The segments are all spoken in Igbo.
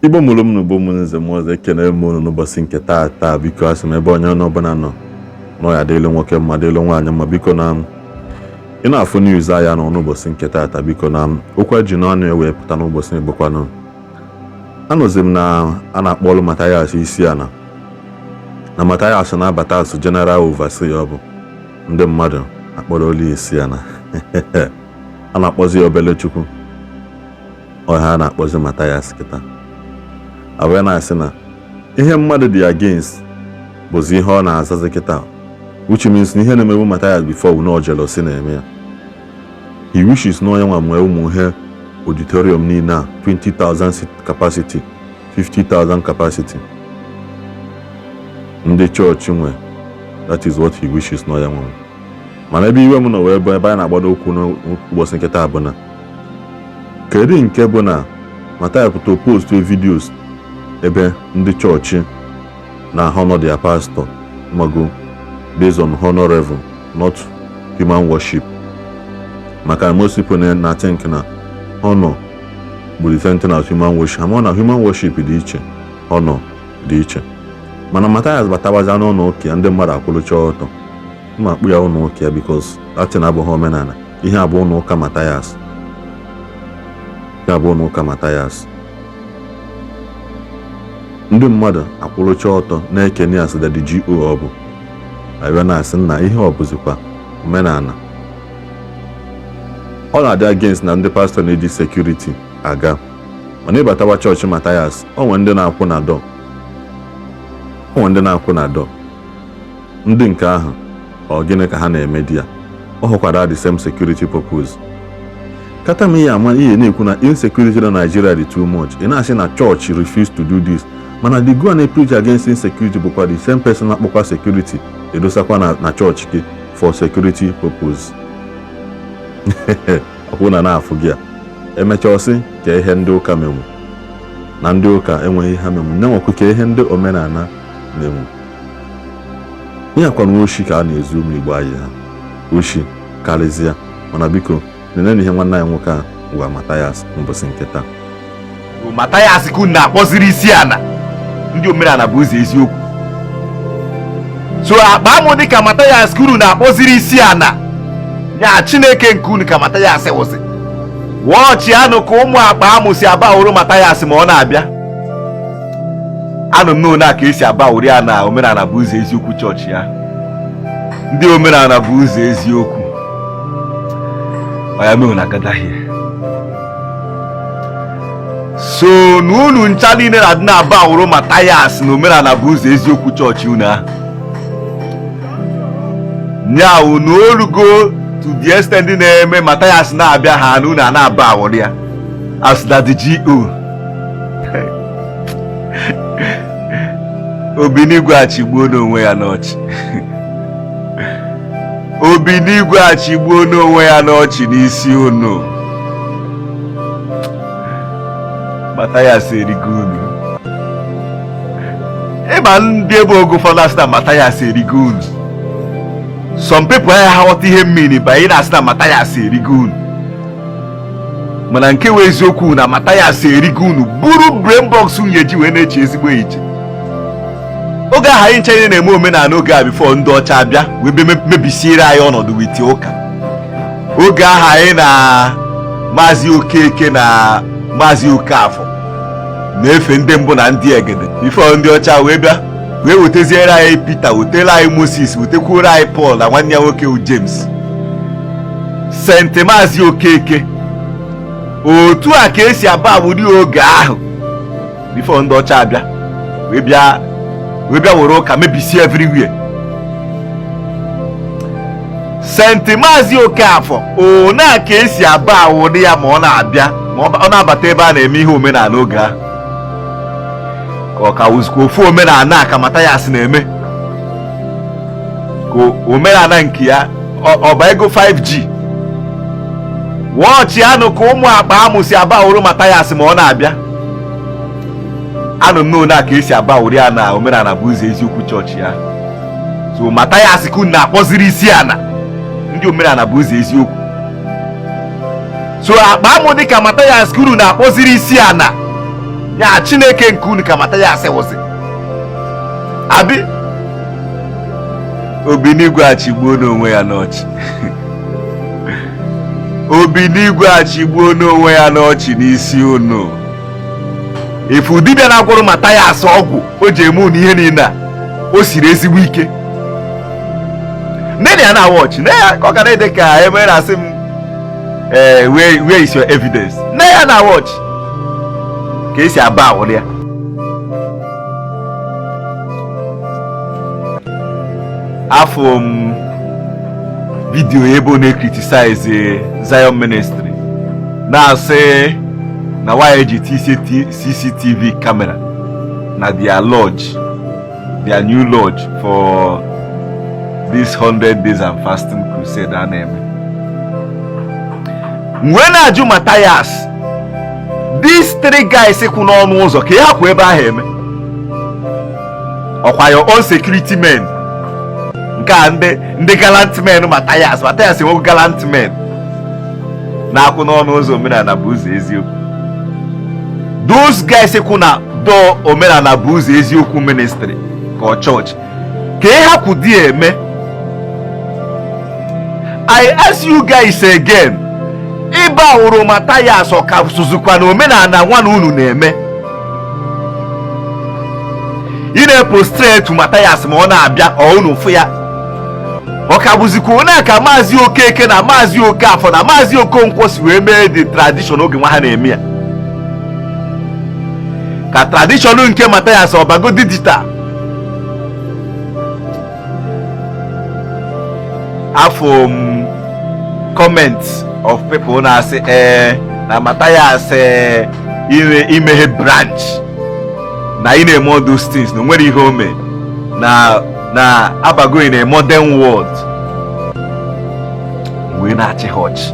Igbo mulum no bo munze moze ekene mo no bosi nke taa biko asị m ebe onye ọbụla nọ ya dịlụ nwoke mma dịlụ nwaanyị mma biko na ị na-afụ news aya nọ n'ụbọchị nke taa biko na okwu ji n'ọnụ ewe pụta n'ụbọchị Igbokwanụ. Anọzi m na a na-akpọlụ Matthias Isiagu na Matthias na-abata as general overseer ọ bụ ndị mmadụ akpọrọ Ili Isiagu a na-akpọzi obele chukwu ọha a na-akpọzi Matthias kịta awee na-asị na ihe mmadụ dị against bụzi ihe ọ na-azazi kịta, which means na ihe na-emebu Matthias before we know jealousy na-eme ya. He wishes na onye nwa nwee ụmụ ihe auditorium niile a 20,000 seat capacity, 50,000 capacity ndị chọọchị nwe. That is what he wishes na onye nwa. Mana ebe iwe m nọ wee bụ ebe anyị na-agbado okwu n'ụbọchị nke taa bụ na kedu nke bụ na Matthias pụta post videos ebe ndị chọọchị na honor their pastor mago based on honor level, not human worship. Maka most people na think na honor bụ the same thing as human worship. Ama na human worship dị iche, honor dị iche. Mana Matthias batabaza n'ụlọ ụka ndị mmadụ akwụlụcha ọtọ. Mma akpụ ya ụlọ ụka because Latin abụghị omenala. Ihe abụ ụlọ ụka Matthias. Ihe abụ ụlọ ụka Matthias. Ndị mmadụ akwụlụcha ọtọ na-ekene as the GO ọ bụ. Ayọ na-asị na ihe ọ bụzikwa omenala. Ọ na-adị against na ndị pastor na-eji security aga. Mana ịbatawa chọọchị Matthias, ọ nwere ndị na-akwụ na door. Ọ nwere ndị na-akwụ na door. Ndị nke ahụ ọ gịnị ka ha na-eme di ya? Ọ hụkwara the same security purpose. Kata m ihe ama ihe na-ekwu na insecurity na Nigeria dị too much. Ị na-asị na church refuse to do this. Mana the go and preach against insecurity bụkwa the same person na-akpọkwa security edosakwa na church gị for security purpose. Akwụ na afụ gị a emecha ọsị ka ihe ndị ụka menwu na ndị ụka enweghị ha menwu na-enwekwa ka ihe ndị omenala menwu. Ihe akwana oshi ka a na-ezu ụmụ Igbo anyị ha oshi karịzịa. Mana biko nene ihe nwanne anyị nwoke a gwa Matthias mbọsị nke taa. Matthias kun na-akpọziri Isiagu ndị omenala bụ ụzọ eziokwu. So akpa amụ dị ka Matthias kuru na-akpọziri Isiagu nya Chineke nke unu ka Matthias wụsị. Wọọchị anụ ka ụmụ akpa amụ si aba uru Matthias ma ọ na-abịa. Anụ m n'ona ka esi aba uri ya na omenala bụ ụzọ eziokwu chọọchị ya. Ndị omenala bụ ụzọ eziokwu. Oya me na gadahie. So n'unu ncha niile na aba uru Matthias na omenala bụ ụzọ eziokwu chọọchị unu a. Nya unu orugo to the extent na-eme Matthias na-abịa ha na unu na-aba awụrụ ya as that the GO. Obinigwe achigbuo n'onwe ya n'ọchị. Obinigwe achigbuo n'onwe ya n'ọchị n'isi unu. Matthias erigo unu. Ịma ndị ebe ogo fọlast na Matthias erigo unu. Some people aghọta ihe mmiri banyere na asị na Matthias erigo unu. Mana nke wee eziokwu na Matthias erigo unu buru brain box unye ji wee na-eche ezigbo eche. Oge ahụ anyị ncha ihe na-eme omenala oge a before ndị ọcha abịa wee mebisiere anyị ọnọdụ witi ụka. Oge ahụ anyị na Maazị Okeke na Maazị Okafọ na-efe ndị mbụ na ndị egede before ndị ọcha wee bịa wee weteziere anyị Peter, wetela anyị Moses, wetekwuoro anyị Paul na nwanne ya nwoke James. Sent Maazị Okeke otu a ka esi aba agbụrụ oge ahụ before ndị ọcha abịa wee bịa were ụka mebisi everywhere. Sent Maazị Okafọ ona ka esi aba agbụrụ ya ma ọ na-abịa ma ọ na-abata ebe a na-eme ihe omenala oge ahụ. Ka ọ ka wụzikwa ofu omenala ka Matthias na-eme ka omenala nke ya ọba ego 5G. Wọọchị anụ ka ụmụ akpa amụ si aba uru Matthias ma ọ na-abịa. Anụ m n'ona ka esi aba uri ya na omenala bụ ụzọ eziokwu chọọchị ya. So Matthias kun na-akpọziri Isiagu ndị omenala bụ ụzọ eziokwu. So akpa amụ dị ka Matthias kuru na-akpọziri Isiagu ya Chineke nke unu ka Matthias wụzi abi Obinigwe achigbuo n'onwe ya n'ọchị Obinigwe achigbuo n'onwe ya n'ọchị n'isi unu ifu dibịa na-agwọrọ Matthias ọgwụ o ji eme unu ihe niile a o siri ezigbo ike nne ya na-awa ọchị nne ya ka ọ gara ede ka emere na-asị m where is your evidence nne ya na-awa ọchị ka esi aba awụrụ ya afọ m vidiyo ebe ọ na-criticize Zion Ministry na-asị na why eji CCTV camera na their lodge, their new lodge for this 100 days and fasting crusade a na-eme. Mgbe na-ajụ Matthias, these three guys kwụ n'ọnụ ụzọ ka ha kwụ ebe ahụ eme ọkwa your own security men nke a ndị gallant men Matthias enweghị gallant men na-akwụ n'ọnụ ụzọ omenala bụ ụzọ eziokwu. Those guys kwụ na door omenala bụ ụzọ eziokwu ministry ka ọ church ka ha kwụ dị eme. I ask you guys again, ịba awụrụ Matthias ọ ka sụzụkwa na omenala nwa na unu na-eme ị na-epostrate Matthias ma ọ na-abịa ọ unu fụ ya ọ ka bụzikwa onye ka Maazị Okeke na Maazị Okafọ na Maazị Okonkwo si wee mee the tradition oge nwa ha na-eme ya ka tradition nke Matthias ọbago digital afọ comments of people na-asị na Matthias imeghe branch na ị na-eme all those things na nwere ihe ome na abago in a modern world wee na-achị ọchị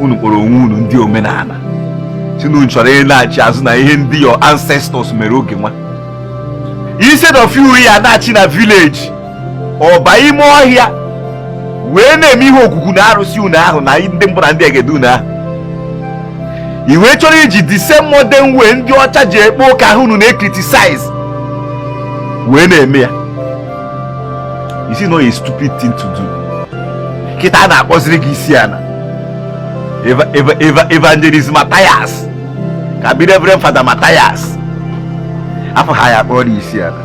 unu kpọrọ onwe unu ndị omenala unu chọrọ ị na-achị azụ na ihe ndị your ancestors mere oge nwa instead of you ya na-achị na village ọba ime ọhịa wee na-eme ihe okwukwu na arụsị unu ahụ na ndị mbụ na ndị egedu unu ahụ i wee chọrọ iji the same modern way ndị ọcha ji ekpe ụka ahụ unu na-criticize wee na-eme ya. You see, no a stupid thing to do. Kita na-akpọziri gị Isiana evangelist Matthias ka bi Reverend Father Matthias afọ ha ya kpọrọ Isiana.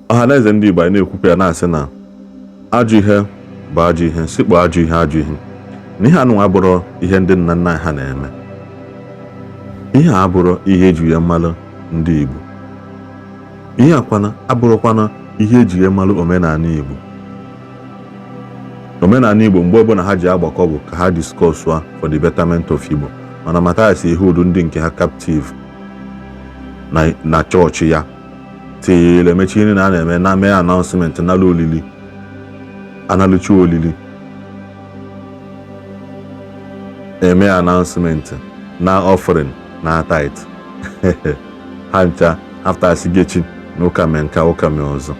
Ọhaneze ndị Igbo na-ekwukwa ya na-asị na ajọ ihe bụ ajọ ihe sikpo ajọ ihe n'ihe anụnwa abụrụ ihe ndị nna nna ha na-eme. Ihe a abụrụ ihe eji ya mmalụ ndị Igbo. Ihe akwana abụrụkwana ihe eji ya mmalụ omenala Igbo. Omenala Igbo mgbe ọbụla ha ji agbakọ bụ ka ha discuss for the betterment of Igbo. Mana Matthias ehudu ndị nke ha captive na chọọchị ya tinyere emechi ihe na na-eme na mee announcement n'ala olili analụchi olili eme announcement na offering na tithe ha ncha after asigechi na ụka mee nka ụka mee ọzọ.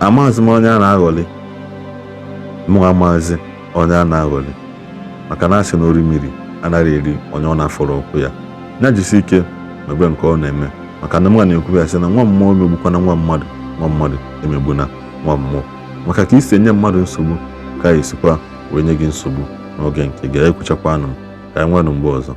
Amaazị m onye a na-aghọli mụ amaazị onye a na-aghọli maka na asị na ori mmiri anaghị eri onye ọ na-afọrọ ụkwụ ya nya jisi ike mgbe nke ọ na-eme maka na mwa na-ekwu ya sị na nwa mmụọ emegbukwana nwa mmadụ emegbuna nwa mmụọ maka ka isi enye mmadụ nsogbu ka esikwa wee nye gị nsogbu n'oge nke ga-ekwuchakwa anụ ka anyị nwere mgbe ọzọ.